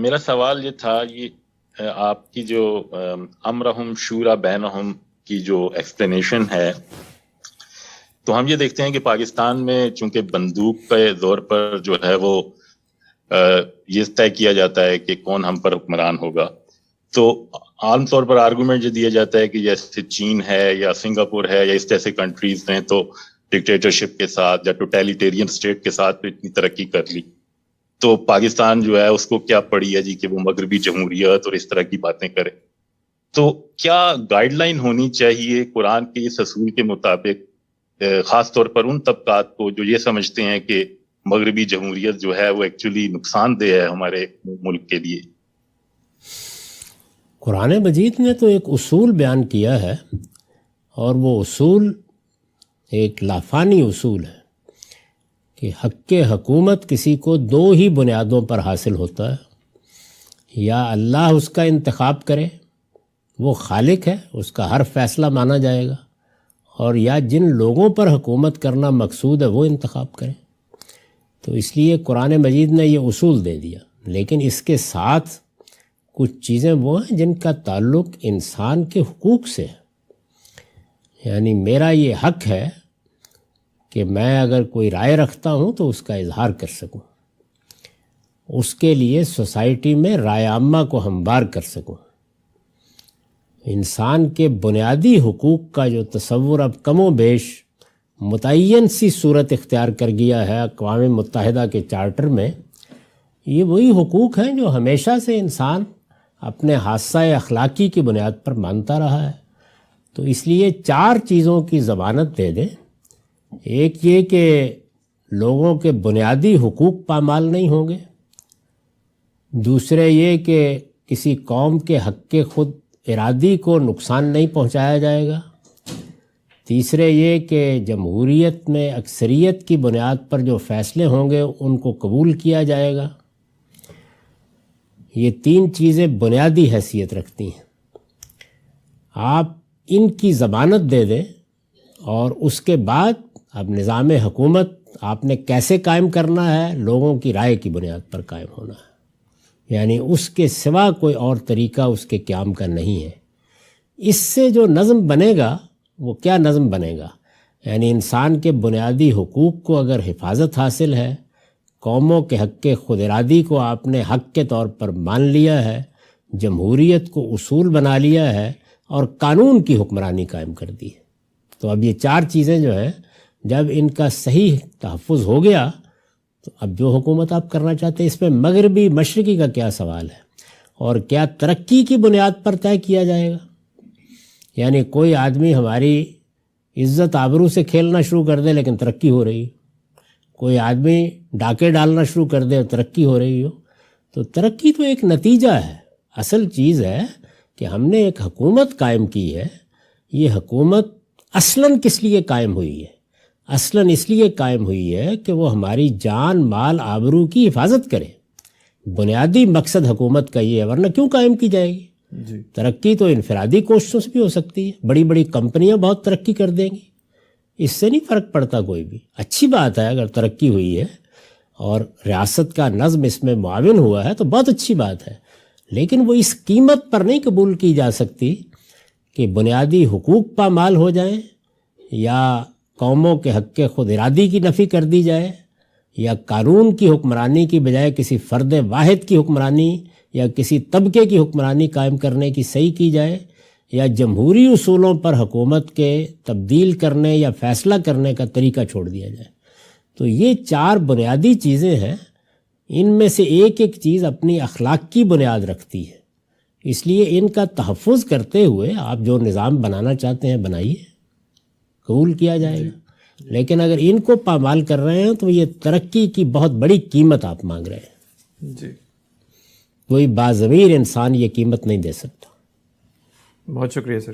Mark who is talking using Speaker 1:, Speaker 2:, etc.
Speaker 1: میرا سوال یہ تھا، یہ آپ کی جو امرہم شورا بینہم کی جو ایکسپلینیشن ہے، تو ہم یہ دیکھتے ہیں کہ پاکستان میں چونکہ بندوق کے دور پر جو ہے وہ یہ طے کیا جاتا ہے کہ کون ہم پر حکمران ہوگا، تو عام طور پر آرگومنٹ یہ دیا جاتا ہے کہ جیسے چین ہے یا سنگاپور ہے یا اس جیسے کنٹریز ہیں تو ڈکٹیٹرشپ کے ساتھ یا ٹوٹیلیٹیرین اسٹیٹ کے ساتھ اتنی ترقی کر لی، تو پاکستان جو ہے اس کو کیا پڑی ہے جی کہ وہ مغربی جمہوریت اور اس طرح کی باتیں کرے. تو کیا گائیڈ لائن ہونی چاہیے قرآن کے اس اصول کے مطابق، خاص طور پر ان طبقات کو جو یہ سمجھتے ہیں کہ مغربی جمہوریت جو ہے وہ ایکچولی نقصان دہ ہے ہمارے ملک کے لیے؟
Speaker 2: قرآن مجید نے تو ایک اصول بیان کیا ہے، اور وہ اصول ایک لافانی اصول ہے کہ حق حکومت کسی کو دو ہی بنیادوں پر حاصل ہوتا ہے، یا اللہ اس کا انتخاب کرے، وہ خالق ہے، اس کا ہر فیصلہ مانا جائے گا، اور یا جن لوگوں پر حکومت کرنا مقصود ہے وہ انتخاب کریں. تو اس لیے قرآن مجید نے یہ اصول دے دیا، لیکن اس کے ساتھ کچھ چیزیں وہ ہیں جن کا تعلق انسان کے حقوق سے ہے. یعنی میرا یہ حق ہے کہ میں اگر کوئی رائے رکھتا ہوں تو اس کا اظہار کر سکوں، اس کے لیے سوسائٹی میں رائے عامہ کو ہموار کر سکوں. انسان کے بنیادی حقوق کا جو تصور اب کم و بیش متعین سی صورت اختیار کر گیا ہے اقوام متحدہ کے چارٹر میں، یہ وہی حقوق ہیں جو ہمیشہ سے انسان اپنے حادثہ اخلاقی کی بنیاد پر مانتا رہا ہے. تو اس لیے 4 چیزوں کی ضمانت دے دیں. ایک یہ کہ لوگوں کے بنیادی حقوق پامال نہیں ہوں گے، دوسرے یہ کہ کسی قوم کے حق خود ارادی کو نقصان نہیں پہنچایا جائے گا، تیسرے یہ کہ جمہوریت میں اکثریت کی بنیاد پر جو فیصلے ہوں گے ان کو قبول کیا جائے گا. یہ 3 چیزیں بنیادی حیثیت رکھتی ہیں. آپ ان کی ضمانت دے دیں، اور اس کے بعد اب نظام حکومت آپ نے کیسے قائم کرنا ہے، لوگوں کی رائے کی بنیاد پر قائم ہونا ہے. یعنی اس کے سوا کوئی اور طریقہ اس کے قیام کا نہیں ہے. اس سے جو نظم بنے گا وہ کیا نظم بنے گا؟ یعنی انسان کے بنیادی حقوق کو اگر حفاظت حاصل ہے، قوموں کے حق خود ارادی کو آپ نے حق کے طور پر مان لیا ہے، جمہوریت کو اصول بنا لیا ہے، اور قانون کی حکمرانی قائم کر دی ہے. تو اب یہ 4 چیزیں جو ہیں جب ان کا صحیح تحفظ ہو گیا تو اب جو حکومت آپ کرنا چاہتے ہیں اس میں مغربی مشرقی کا کیا سوال ہے، اور کیا ترقی کی بنیاد پر طے کیا جائے گا؟ یعنی کوئی آدمی ہماری عزت آبرو سے کھیلنا شروع کر دے لیکن ترقی ہو رہی، کوئی آدمی ڈاکے ڈالنا شروع کر دے اور ترقی ہو رہی ہو، تو ترقی تو ایک نتیجہ ہے. اصل چیز ہے کہ ہم نے ایک حکومت قائم کی ہے. یہ حکومت اصلاً کس لیے قائم ہوئی ہے؟ اصلاً اس لیے قائم ہوئی ہے کہ وہ ہماری جان مال آبرو کی حفاظت کرے. بنیادی مقصد حکومت کا یہ ہے، ورنہ کیوں قائم کی جائے گی؟ ترقی تو انفرادی کوششوں سے بھی ہو سکتی ہے. بڑی بڑی کمپنیاں بہت ترقی کر دیں گی، اس سے نہیں فرق پڑتا کوئی بھی. اچھی بات ہے اگر ترقی ہوئی ہے اور ریاست کا نظم اس میں معاون ہوا ہے تو بہت اچھی بات ہے، لیکن وہ اس قیمت پر نہیں قبول کی جا سکتی کہ بنیادی حقوق پامال ہو جائیں، یا قوموں کے حق خود ارادی کی نفی کر دی جائے، یا قانون کی حکمرانی کی بجائے کسی فرد واحد کی حکمرانی یا کسی طبقے کی حکمرانی قائم کرنے کی صحیح کی جائے، یا جمہوری اصولوں پر حکومت کے تبدیل کرنے یا فیصلہ کرنے کا طریقہ چھوڑ دیا جائے. تو یہ 4 بنیادی چیزیں ہیں. ان میں سے ایک ایک چیز اپنی اخلاق کی بنیاد رکھتی ہے. اس لیے ان کا تحفظ کرتے ہوئے آپ جو نظام بنانا چاہتے ہیں بنائیے، قبول کیا جائے گا. لیکن اگر ان کو پامال کر رہے ہیں تو یہ ترقی کی بہت بڑی قیمت آپ مانگ رہے ہیں. کوئی باضمیر انسان یہ قیمت نہیں دے سکتا.
Speaker 3: بہت شکریہ سر.